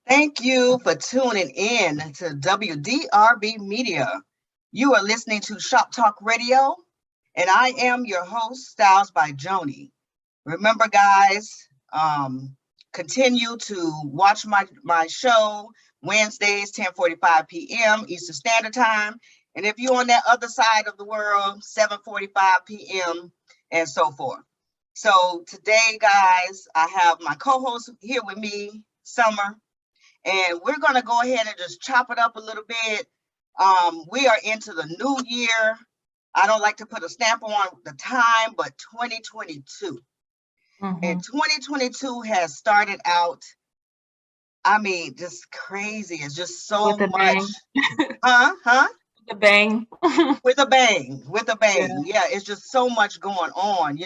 Thank you for tuning in to WDRB Media. You are listening to Shoptalk Radio, and I am your host, Styles by Joni. Remember, guys, continue to watch my show Wednesdays, 10:45 p.m. Eastern Standard Time. And if you're on that other side of the world, 7:45 p.m. and so forth. So today, guys, I have my co-host here with me, Summer. And we're going to go ahead and just chop it up a little bit. We are into the new year. I don't like to put a stamp on the time, but 2022. And 2022 has started out, I mean, just crazy. It's just so With a much. bang. With a bang. With a bang. Yeah, it's just so much going on,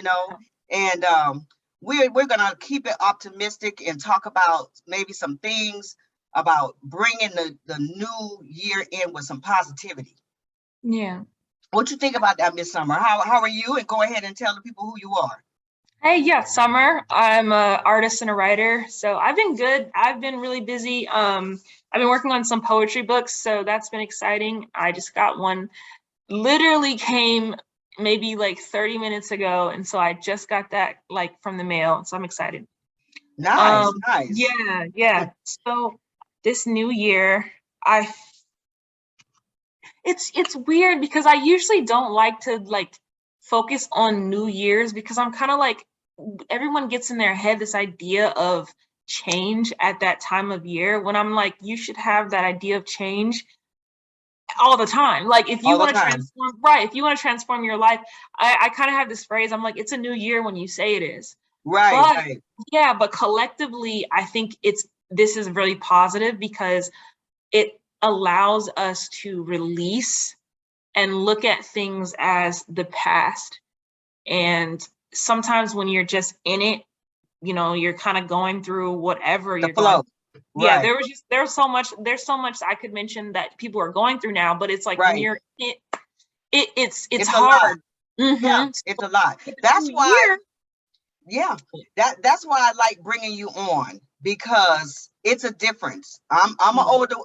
And we're going to keep it optimistic and talk about maybe some things about bringing the new year in with some positivity. Yeah. What you think about that, Miss Summer? How are you? And go ahead and tell the people who you are. Hey, yeah, Summer. I'm an artist and a writer. So I've been good. I've been really busy. I've been working on some poetry books, so that's been exciting. I just got one, literally came maybe like 30 minutes ago. And so I just got that from the mail. So I'm excited. Nice. Yeah. So this new year, it's weird because I usually don't like to focus on New Year's because I'm kind of everyone gets in their head this idea of change at that time of year when I'm like, you should have that idea of change all the time. Like if you want to transform, if you want to transform your life, I kind of have this phrase. I'm like, it's a new year when you say it is. Right. Yeah, but collectively, I think this is really positive because it allows us to release and look at things as the past. And sometimes when you're just in it, you're kind of going through whatever you're going through. Right. Yeah, there's so much I could mention that people are going through now, but it's like when you're in it, it's hard. Yeah, it's a lot. That's why. Yeah, that's why I like bringing you on, because it's a difference. I'm older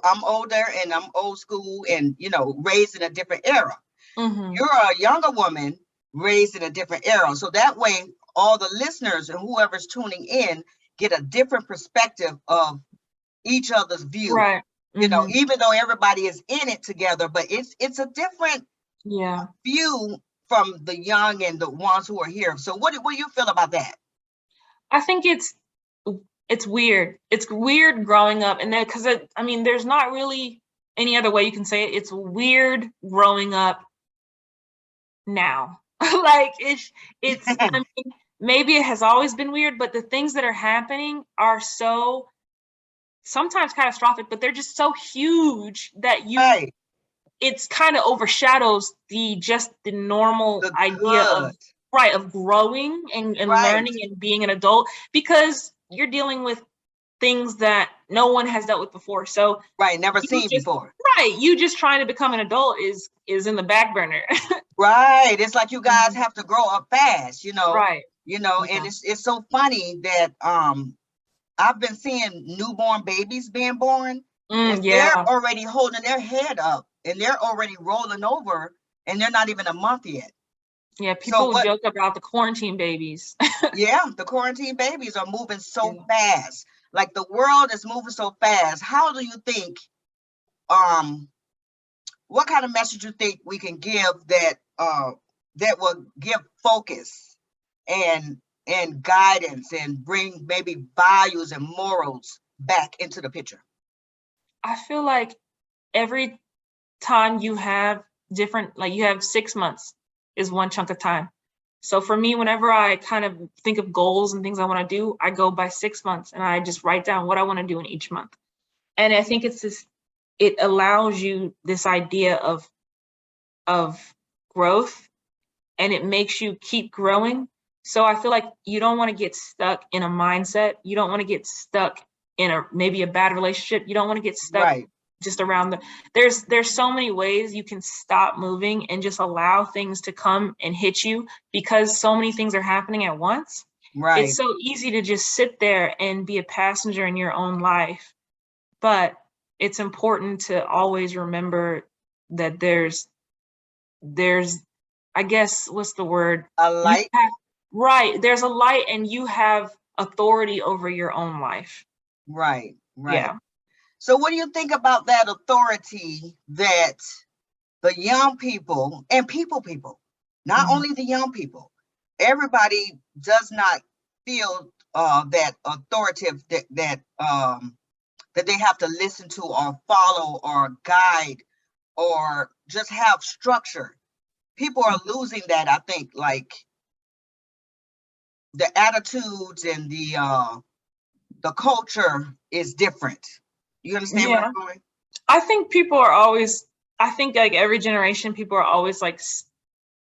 and I'm old school and raised in a different era. You're a younger woman raised in a different era. So that way all the listeners and whoever's tuning in get a different perspective of each other's view. Right. Even though everybody is in it together, but it's a different view from the young and the ones who are here. So what do you feel about that? I think it's weird. It's weird growing up, and then because there's not really any other way you can say it. It's weird growing up now. It's maybe it has always been weird, but the things that are happening are so sometimes catastrophic, but they're just so huge that it's kind of overshadows the normal idea of growing and learning and being an adult, because you're dealing with things that no one has dealt with before. So never seen before. You just trying to become an adult is in the back burner. Right. It's like you guys have to grow up fast, Right. And it's so funny that I've been seeing newborn babies being born, and they're already holding their head up and they're already rolling over and they're not even a month yet. Yeah, people joke about the quarantine babies. Yeah, the quarantine babies are moving so fast. Like the world is moving so fast. How do you think, what kind of message you think we can give that will give focus and guidance and bring maybe values and morals back into the picture? I feel like every time you have different, you have 6 months is one chunk of time. So for me, whenever I kind of think of goals and things I want to do, I go by 6 months and I just write down what I want to do in each month. And I think it allows you this idea of growth, and it makes you keep growing. So I feel like you don't want to get stuck in a mindset. You don't want to get stuck in maybe a bad relationship. You don't want to get stuck just around there's so many ways you can stop moving and just allow things to come and hit you, because so many things are happening at once. It's so easy to just sit there and be a passenger in your own life but it's important to always remember that there's, I guess, what's the word? A light. Right. There's a light and you have authority over your own life. Right. Yeah. So what do you think about that authority that the young people and people, not only the young people, everybody does not feel that authoritative that they have to listen to or follow or guide or just have structure. People are losing that, I think, like the attitudes and the culture is different. You understand where I'm going? I think people are always, I think like every generation, people are always like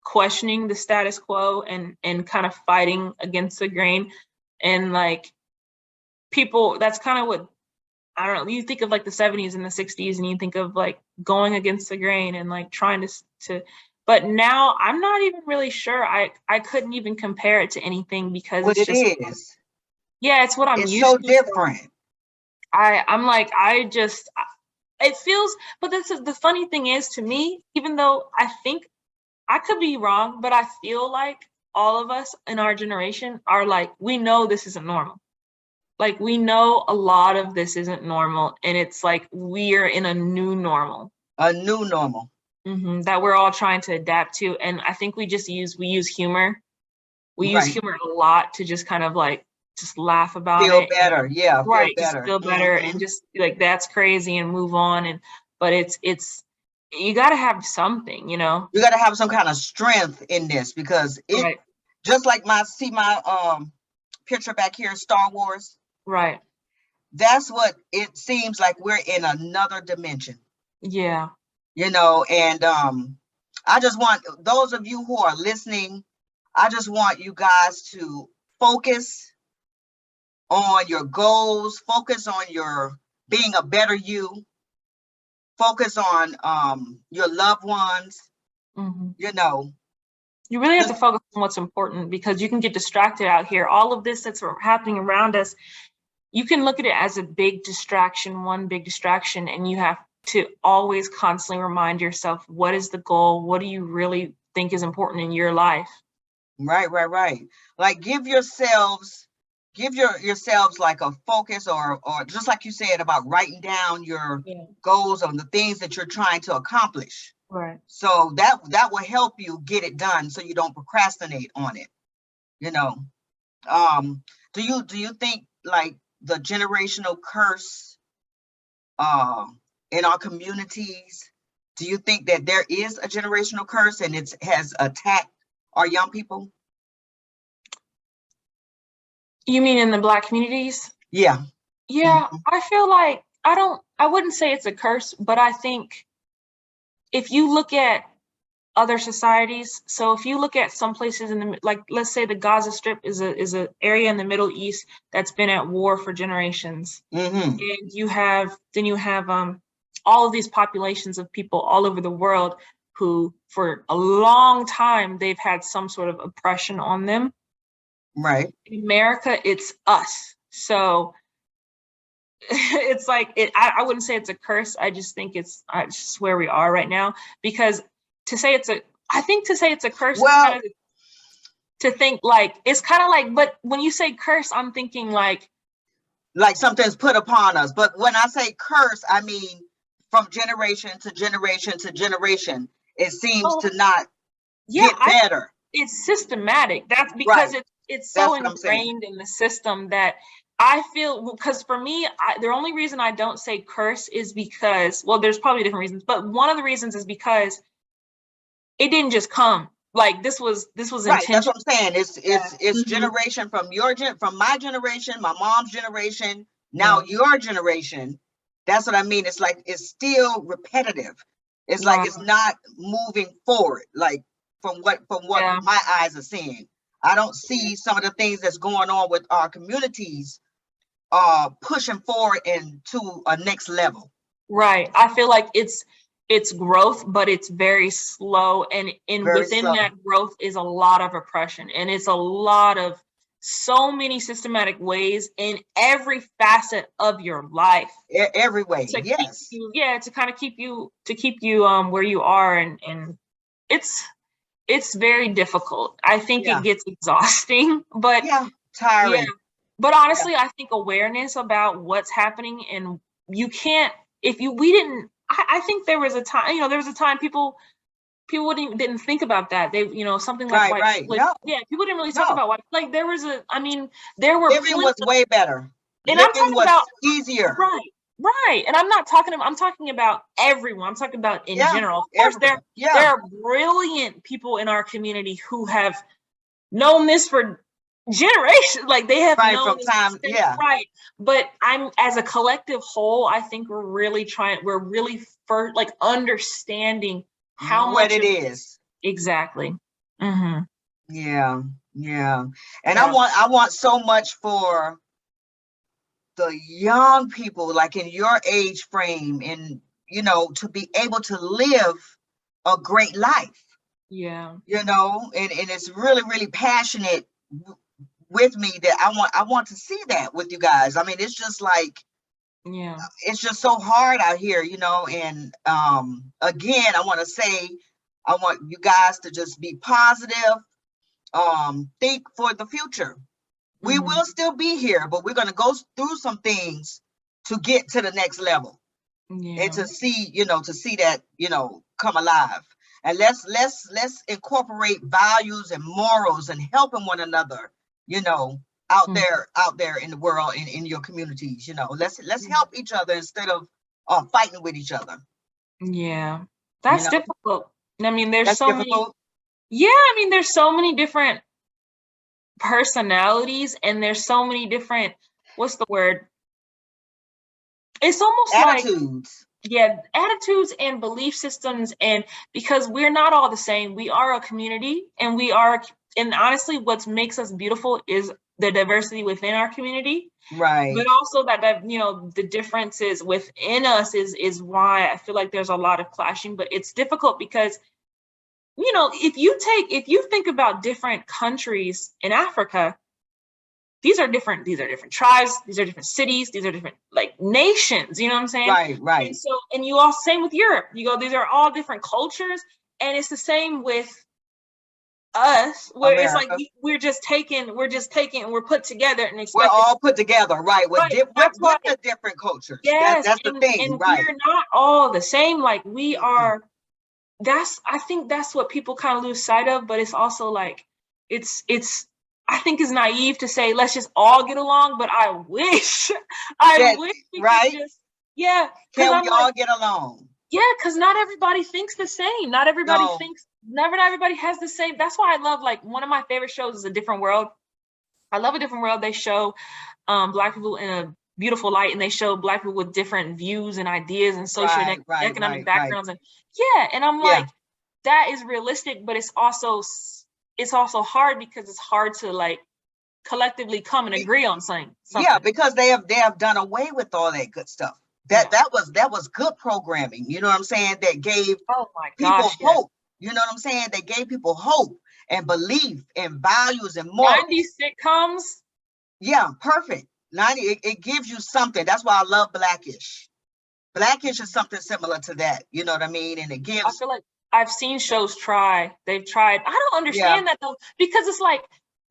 questioning the status quo and kind of fighting against the grain. And like people, that's kind of what, I don't know, you think of like the 70s and the 60s and you think of like going against the grain and like trying to, but now I'm not even really sure. I couldn't even compare it to anything because What it's just, it is. yeah, it's what I'm it's used so to. different. I'm like, it feels, but this is the funny thing is to me, even though I think I could be wrong, but I feel like all of us in our generation are like, we know this isn't normal. Like we know a lot of this isn't normal. And it's like, we're in a new normal. A new normal. That we're all trying to adapt to. And I think we use humor. We use humor a lot to just kind of like, just laugh about feel it. Better. And, yeah. Right. Feel better. Just feel better and just like, that's crazy and move on. But it's, you got to have something, you know, you got to have some kind of strength in this because it just like my picture back here, Star Wars. Right. That's what it seems like. We're in another dimension. Yeah. You know, and I just want those of you who are listening, I just want you guys to focus on your goals, focus on your being a better you, focus on your loved ones. You know, you really have to focus on what's important because you can get distracted out here. All of this that's happening around us, you can look at it as a big distraction, one big distraction, and you have to always constantly remind yourself, what is the goal? What do you really think is important in your life? Right. Like give yourselves like a focus or just like you said about writing down your goals on the things that you're trying to accomplish. Right. So that will help you get it done so you don't procrastinate on it. You know, do you think like the generational curse in our communities, do you think that there is a generational curse and it has attacked our young people? You mean in the Black communities? Yeah. I feel like I wouldn't say it's a curse, but I think if you look at other societies, so if you look at some places in the, like, let's say the Gaza Strip is a area in the Middle East that's been at war for generations. And you have all of these populations of people all over the world who for a long time, they've had some sort of oppression on them. Right. In America, it's us. So it's like, I wouldn't say it's a curse. I just think it's just where we are right now, because to say it's a curse, well, kind of to think like, it's kind of like, but when you say curse, I'm thinking like something's put upon us. But when I say curse, I mean, from generation to generation to generation, it seems to not get better. It's systematic. That's because it's so ingrained in the system that I feel, because for me, the only reason I don't say curse is because, well, there's probably different reasons, but one of the reasons is because it didn't just come. Like this was right. That's what I'm saying. It's generation from from my generation, my mom's generation, now your generation. That's what I mean. It's like it's still repetitive. It's like it's not moving forward. Like from what my eyes are seeing, I don't see some of the things that's going on with our communities pushing forward into a next level. Right. I feel like it's growth, but it's very slow. And within that growth is a lot of oppression. And it's a lot of so many systematic ways in every facet of your life. Every way, To yes. keep you, to kind of keep you where you are, and it's very difficult. I think it gets exhausting, but tiring. Yeah. But honestly, I think awareness about what's happening, and you can't, I think there was a time, people didn't think about that. They, something like white privilege. No. Yeah, people didn't really talk about white, like there were living was way better. And living I'm talking was about easier. Right. And I'm talking about everyone. I'm talking about in general. Of course, there are brilliant people in our community who have known this for generations. Like they have known from time, right. But as a collective whole, I think we're really first, like, understanding how what much it is. Exactly. Mm-hmm. Yeah. And I want so much for the young people, like in your age frame, and to be able to live a great life. Yeah. And it's really, really passionate with me that I want to see that with you guys. I mean, it's just like, it's just so hard out here, and again, I want to say, I want you guys to just be positive, think for the future. We will still be here, but we're going to go through some things to get to the next level, and to see that, come alive. And let's incorporate values and morals and helping one another, out there in the world, in your communities. Let's help each other instead of fighting with each other. Yeah, that's difficult. I mean, there's so many. Yeah, I mean, there's so many different personalities, and there's so many different, what's the word? It's almost attitudes. Attitudes and belief systems, and because we're not all the same, we are a community, and honestly, what makes us beautiful is the diversity within our community. Right. But also that the differences within us is why I feel like there's a lot of clashing. But it's difficult because, if you think about different countries in Africa, these are different tribes, these are different cities, these are different, like, nations, you know what I'm saying? Right. And so, and you all, same with Europe, these are all different cultures, and it's the same with us, where America. It's like we're just taken and we're put together and we're all put together, right? With the different cultures. Yes, that's the thing, and right? We're not all the same. Like, we are. I think that's what people kind of lose sight of. But it's also like, I think it's naive to say let's just all get along. But I wish we could just, Can we all get along? Yeah, because not everybody thinks the same. Not everybody not everybody has the same. That's why I love, like, one of my favorite shows is A Different World. I love A Different World. They show Black people in a beautiful light, and they show Black people with different views and ideas and social and economic backgrounds. And and I'm like, that is realistic, but it's also hard, because it's hard to, like, collectively come and agree on something. Yeah, because they have done away with all that good stuff. That was good programming. You know what I'm saying? That gave people hope. You know what I'm saying? They gave people hope and belief and values and more. 90 sitcoms. Yeah, perfect. 90. It gives you something. That's why I love Blackish. Blackish is something similar to that. You know what I mean? And it gives. I feel like I've seen shows try. They've tried. I don't understand that, though, because it's like,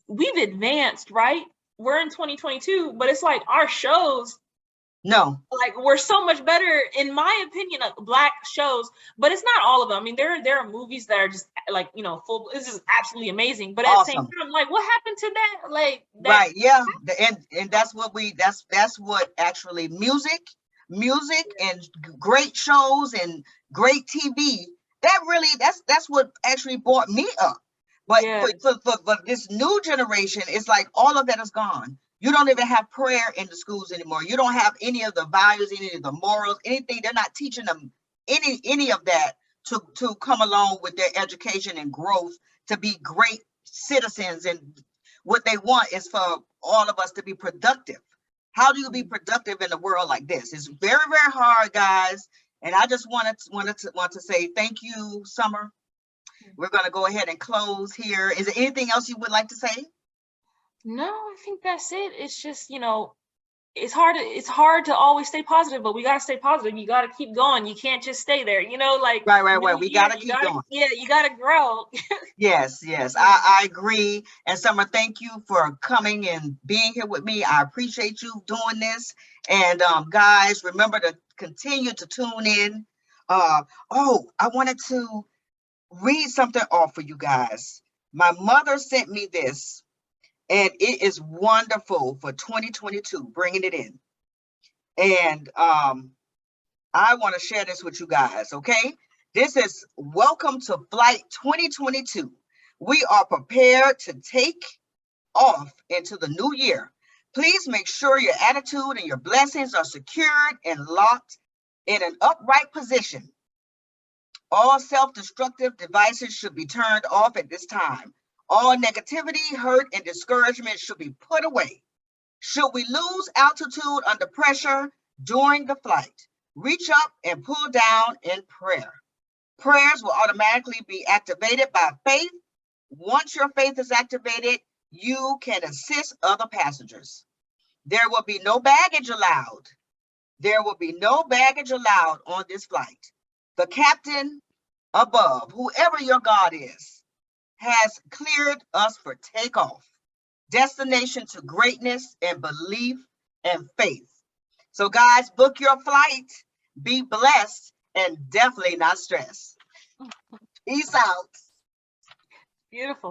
we've advanced, right? We're in 2022, but it's like our shows. No. Like, we're so much better, in my opinion, Black shows, but it's not all of them. I mean, there are movies that are just, like, full. This is absolutely amazing, but at the same time, like, what happened to that? Like, right? Yeah, and that's what that's what actually music and great shows and great TV. That's what actually brought me up. But for this new generation, it's like all of that is gone. You don't even have prayer in the schools anymore. You don't have any of the values, any of the morals, anything. They're not teaching them any of that to come along with their education and growth, to be great citizens. And what they want is for all of us to be productive. How do you be productive in a world like this? It's very, very hard, guys. And I just want to say thank you, Summer. We're going to go ahead and close here. Is there anything else you would like to say? No, I think that's it. It's just, it's hard to always stay positive, but we gotta stay positive. You gotta keep going. You can't just stay there. Like Right. new We year, gotta keep going. you gotta grow. Yes. I agree. And Summer, thank you for coming and being here with me. I appreciate you doing this. And guys, remember to continue to tune in. I wanted to read something off for you guys. My mother sent me this, and it is wonderful for 2022, bringing it in. And I want to share this with you guys, okay? This is Welcome to Flight 2022. We are prepared to take off into the new year. Please make sure your attitude and your blessings are secured and locked in an upright position. All self-destructive devices should be turned off at this time. All negativity, hurt, and discouragement should be put away. Should we lose altitude under pressure during the flight, reach up and pull down in prayer. Prayers will automatically be activated by faith. Once your faith is activated, you can assist other passengers. There will be no baggage allowed. There will be no baggage allowed on this flight. The captain above, whoever your God is, has cleared us for takeoff. Destination to greatness and belief and faith. So guys, book your flight, be blessed, and definitely not stressed. Peace out. Beautiful.